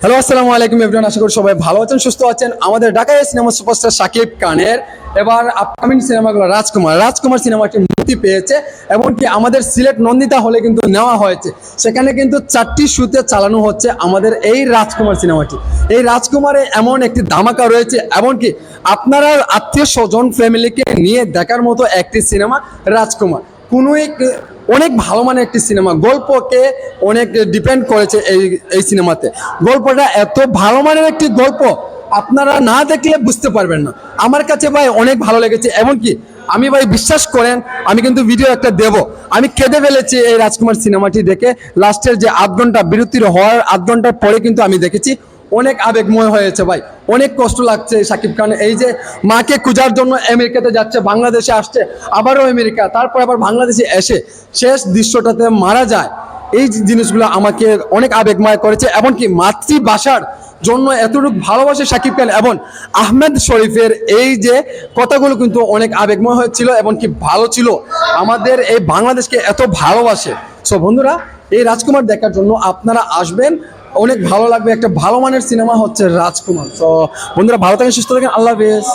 Hello, আসসালামু আলাইকুম everyone. আশা করি সবাই ভালো আছেন, সুস্থ আছেন। আমাদের ঢাকায় সিনেমা সুপারস্টার শাকিব খানের এবার আপকামিং সিনেমাগুলো রাজকুমার সিনেমাটি মুক্তি পেয়েছে, এমনকি আমাদের সিলেট নন্দিতা হলে কিন্তু নেওয়া হয়েছে। সেখানে কিন্তু 4টি শুতে চালানো হচ্ছে আমাদের এই রাজকুমার সিনেমাটি। এই রাজকুমারে এমন একটি ধামাকা রয়েছে, এমনকি আপনারা আত্মীয় স্বজন ফ্যামিলিকে নিয়ে দেখার মতো একটি সিনেমা রাজকুমার। অনেক ভালো মানের একটি সিনেমা, গল্পকে অনেক ডিপেন্ড করেছে এই সিনেমাতে। গল্পটা এত ভালো মানের একটি গল্প, আপনারা না দেখলে বুঝতে পারবেন না। আমার কাছে ভাই অনেক ভালো লেগেছে, এমনকি আমি ভাই বিশ্বাস করেন, আমি কিন্তু ভিডিও একটা দেব, আমি কেঁদে ফেলেছি এই রাজকুমার সিনেমাটি দেখে। লাস্টের যে আধ ঘন্টা বিরতির হওয়ার আধ ঘন্টার পরে কিন্তু আমি দেখেছি, অনেক আবেগময় হয়েছে ভাই। অনেক কষ্ট লাগছে শাকিব খান, এই যে মাকে খোঁজার জন্য আমেরিকাতে যাচ্ছে, বাংলাদেশে আসছে, আবারও আমেরিকা, তারপর আবার বাংলাদেশে এসে শেষ দৃশ্যটাতে মারা যায়। এই জিনিসগুলো আমাকে অনেক আবেগময় করেছে, এমনকি মাতৃভাষার জন্য এতটুকু ভালোবাসে শাকিব খান এবং আহমেদ শরীফের এই যে কথাগুলো কিন্তু অনেক আবেগময় হয়েছিল এবং কি ভালো ছিল। আমাদের এই বাংলাদেশকে এত ভালোবাসে। সো বন্ধুরা, এই রাজকুমার দেখার জন্য আপনারা আসবেন, অনেক ভালো লাগবে। একটা ভালো মানের সিনেমা হচ্ছে রাজকুমার। তো বন্ধুরা, ভালো থাকেন, সুস্থ থাকেন, আল্লাহ হাফেজ।